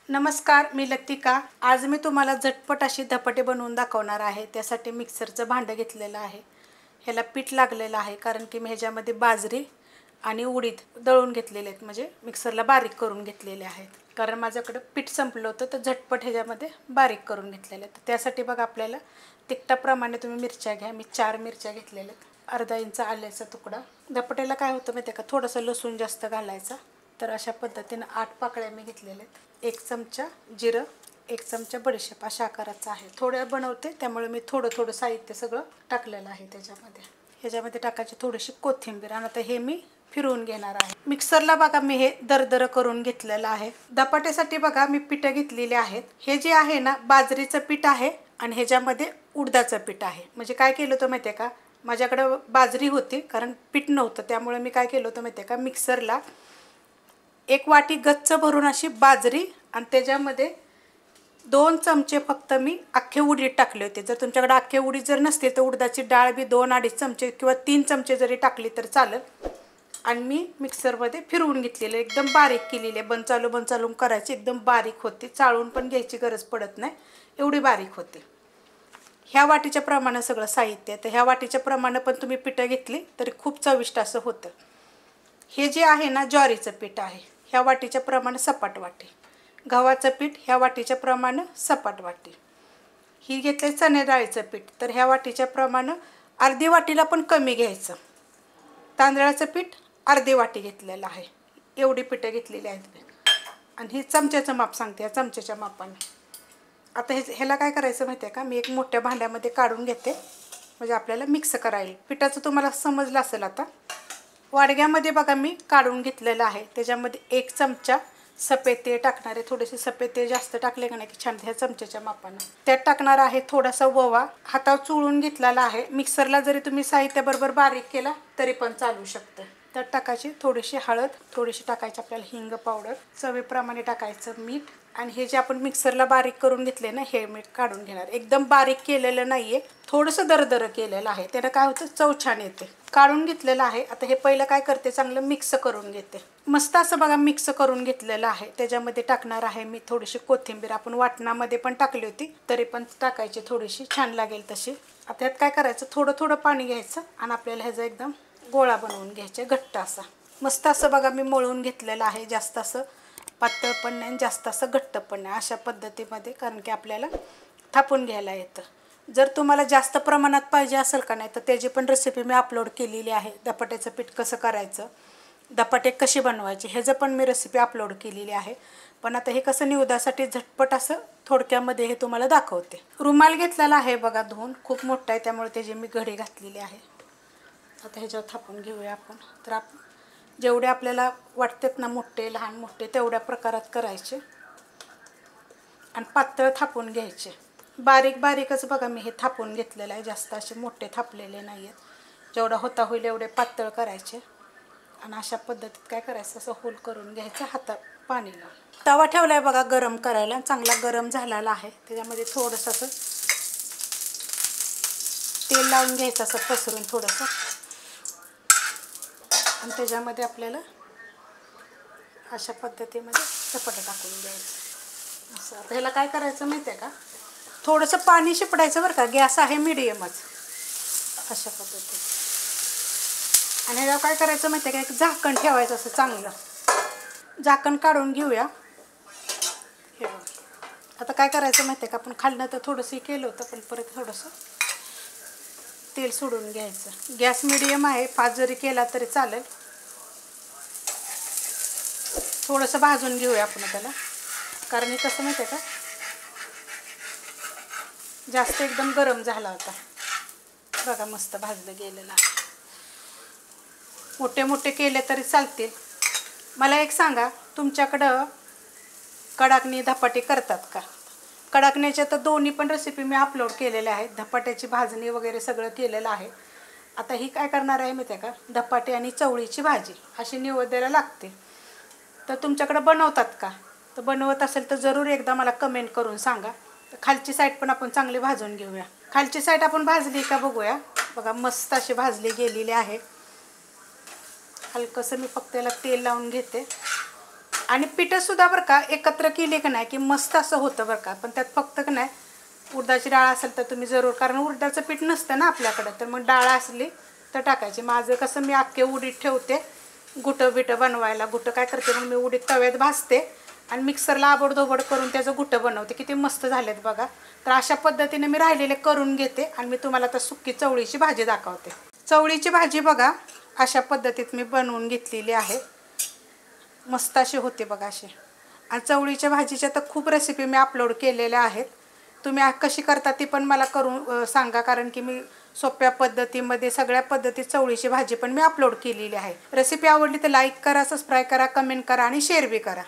नमस्कार, मी लतिका। आज मी तुम्हाला झटपट अशी धपाटे बनवून दाखवणार आहे। त्यासाठी मिक्सरचं भांडं घेतलेलं आहे। ह्याला पीठ लागलेलं आहे कारण की मी ह्याच्यामध्ये बाजरी आणि उडीद दळून घेतलेले आहेत, म्हणजे मिक्सरला बारीक करून घेतलेले आहेत। कारण माझ्याकडे पीठ संपलं होतं तर झटपट ह्याच्यामध्ये बारीक करून घेतलेले आहेत। त्यासाठी बघा आपल्याला तिखटाप्रमाणे तुम्ही मिरच्या घ्या। मी 4 मिरच्या घेतलेल्या आहेत, अर्धा इंच आल्याचा तुकडा। धपाट्याला काय होतं माहिती आहे का, थोडंसं लसूण जास्त घालायचा। तर अशा पद्धतीने 8 पाकळ्या मी घेतलेल्या आहेत। 1 चमचा जिरं, 1 चमचा बडीशेप अशा आकाराचा आहे। थोड्या बनवते त्यामुळे मी थोडं साहित्य सगळं टाकलेलं आहे त्याच्यामध्ये। ह्याच्यामध्ये टाकायची थोडीशी कोथिंबीर आणि आता हे मी फिरवून घेणार आहे। मिक्सरला बघा मी हे दरदर करून घेतलेलं आहे। धपाट्यासाठी बघा मी पीठ घेतलेली आहेत। हे जे आहे ना, बाजरीचं पीठ आहे आणि ह्याच्यामध्ये उडदाचं पीठ आहे। म्हणजे काय केलं होतं माहिती आहे का, माझ्याकडे बाजरी होती कारण पीठ नव्हतं, त्यामुळे मी काय केलं होतं माहिती आहे का, मिक्सरला 1 वाटी गच्च भरून अशी बाजरी आणि त्याच्यामध्ये 2 चमचे फक्त मी अख्खे उडीद टाकले होते। जर तुमच्याकडे अख्खे उडीद जर नसतील तर उडदाची डाळ बी 2-2.5 चमचे किंवा 3 चमचे जरी टाकली तर चालेल। आणि मी मिक्सरमध्ये फिरवून घेतलेले, एकदम बारीक केलेले, बंद चालू करायची, एकदम बारीक होते। चाळून पण घ्यायची गरज पडत नाही, एवढी बारीक होते। ह्या वाटीच्या प्रमाणे सगळं साहित्य, तर ह्या वाटीच्या प्रमाणे पण तुम्ही पिठं घेतली तरी खूप चविष्ट असं होतं। हे जे आहे ना, ज्वारीचं पीठ आहे, ह्या वाटीच्या प्रमाणे सपाट वाटी। गव्हाचं पीठ ह्या वाटीच्या प्रमाणे सपाट वाटी। ही घेतले चणे डाळीचं पीठ, तर ह्या वाटीच्या प्रमाणे अर्धी वाटीला पण कमी घ्यायचं। तांदळाचं पीठ अर्धी वाटी घेतलेलं आहे। एवढी पिठं घेतलेली आहेत आणि ही चमच्याचं माप सांगते, या चमच्याच्या मापाने। आता ह्याला काय करायचं माहिती आहे का, मी एक मोठ्या भांड्यामध्ये काढून घेते, म्हणजे आपल्याला मिक्स करायला। पिठाचं तुम्हाला समजलं असेल आता। वाडग्यामध्ये बघा मी काढून घेतलेलं आहे। त्याच्यामध्ये 1 चमचा सफेद तेल टाकणार आहे। थोडेसे सफेद तेल जास्त टाकले का नाही की छान, ह्या चमच्याच्या मापाने। त्यात टाकणार आहे थोडासा ओवा, हातावर चुळून घेतलेला आहे। मिक्सरला जरी तुम्ही साहित्याबरोबर बारीक केला तरी पण चालू शकतं। त्यात टाकायची थोडीशी हळद, थोडीशी टाकायची आपल्याला हिंग पावडर, चवीप्रमाणे टाकायचं मीठ, आणि हे जे आपण मिक्सरला बारीक करून घेतले ना, हे मीठ काढून घेणार। एकदम बारीक केलेलं नाहीये, थोडंसं दरदर केलेलं आहे। त्यानं काय होतं, चव छान येते। काढून घेतलेलं आहे। आता हे पहिलं काय करते, चांगलं मिक्स करून घेते। मस्त असं बघा मिक्स करून घेतलेलं आहे। त्याच्यामध्ये टाकणार आहे मी थोडीशी कोथिंबीर। आपण वाटणामध्ये पण टाकली होती तरी पण टाकायची, थोडीशी छान लागेल तशी। आता यात काय करायचं, थोडं पाणी घ्यायचं आणि आपल्याला ह्याचा एकदम गोळा बनवून घ्यायचे, घट्ट असा। मस्त असं बघा मी मळून घेतलेलं आहे। जास्त असं पातळ पण नाही, जास्त असं घट्ट पण नाही, अशा पद्धतीमध्ये, कारण की आपल्याला थापून घ्यायला येतं। जर तुम्हाला जास्त प्रमाणात पाहिजे असेल का नाही, तर त्याची पण रेसिपी मी अपलोड केलेली आहे। धपाट्याचं पीठ कसं करायचं, धपाटे कसे बनवायचे, ह्याचं पण मी रेसिपी अपलोड केलेली आहे। पण आता हे कसं निवदासाठी झटपट असं थोडक्यामध्ये हे तुम्हाला दाखवते। रुमाल घेतलेला आहे बघा धुवून, खूप मोठा आहे त्यामुळे त्याची मी घडी घातलेली आहे। आता ह्याच्यावर थापून घेऊया आपण। तर जेवढे आपल्याला वाटतात ना, मोठे लहान मोठे, तेवढ्या प्रकारात करायचे आणि पातळ थापून घ्यायचे। बारीकच बघा मी हे थापून घेतलेलं आहे, जास्त असे मोठे थापलेले नाही आहेत। जेवढा होता होईल एवढे पातळ करायचे आणि अशा पद्धतीत काय करायचं, असं होल करून घ्यायचं, हातात पाणी लावून। तवा ठेवलाय बघा गरम करायला, चांगला गरम झालेला आहे। त्याच्यामध्ये थोडंसं असं तेल लावून घ्यायचं, असं पसरून थोडंसं, आणि त्याच्यामध्ये आपल्याला अशा पद्धतीमध्ये धपाटे टाकून द्यायचं असं। आता ह्याला काय करायचं माहिती आहे का, थोडंसं पाणी शिपडायचं बरं का, गॅस आहे मिडियमच, अशा पद्धतीत। आणि ह्याला काय करायचं माहिती आहे का, एक झाकण ठेवायचं असं चांगलं। झाकण काढून घेऊया। हे बघा, आता काय करायचं माहिती आहे का, आपण खाल्लं तर थोडंसं केलं होतं, पण परत थोडंसं तेल सोडून घ्यायचं। गॅस मिडियम आहे, फास्ट जरी केला तरी चालेल। थोडंसं भाजून घेऊया आपण त्याला, कारण हे कसं माहिती आहे का, जास्त एकदम गरम झाला होता बघा, मस्त भाजलं गेलेलं आहे। मोठे केले तरी चालतील। मला एक सांगा, तुमच्याकडं कडाकणी धपाटे करतात का? कडाकण्याच्या तर दोन्ही पण रेसिपी मी अपलोड केलेल्या आहेत। धपाट्याची भाजणी वगैरे सगळं केलेलं आहे। आता ही काय करणार आहे माहिती आहे का, धपाटे आणि चवळीची भाजी अशी निवेद्याला लागते। तर तुमच्याकडं बनवतात का? तर बनवत असेल तर जरूर एकदा मला कमेंट करून सांगा। खालची साईड पण आपण चांगली भाजून घेऊया। खालची साईड आपण भाजली का बघूया। बघा मस्त अशी भाजली गेलेली आहे। हलकंसं मी फक्त त्याला तेल लावून घेते आणि पिठंसुद्धा बरं का एकत्र केली की नाही की मस्त असं होतं बरं का. पण त्यात फक्त की नाही उडदाची डाळ असेल तर तुम्ही जरूर, कारण उडदाचं पीठ नसतं ना आपल्याकडं, तर मग डाळ असली तर टाकायची. माझं कसं मी अख्खे उडीद ठेवते गुटं बिटं बनवायला. गुटं काय करते मग मी उडीद तव्यात भाजते आणि मिक्सरला आबडधोबड करून त्याचं गुटं बनवते. किती मस्त झालेत बघा. तर अशा पद्धतीने मी राहिलेले करून घेते आणि मी तुम्हाला आता सुक्की चवळीची भाजी दाखवते. चवळीची भाजी बघा अशा पद्धतीत मी बनवून घेतलेली आहे. मस्त अशी होते बघा अशी. आणि चवळीच्या भाजीच्या तर खूप रेसिपी मी अपलोड केलेल्या आहेत. तुम्ही कशी करता ती पण मला करून सांगा, कारण की मी सोप्या पद्धतीमध्ये सगळ्या पद्धतीत चवळीची भाजी पण मी अपलोड केलेली आहे. रेसिपी आवडली तर लाईक करा, सबस्क्राईब करा, कमेंट करा आणि शेअर बी करा.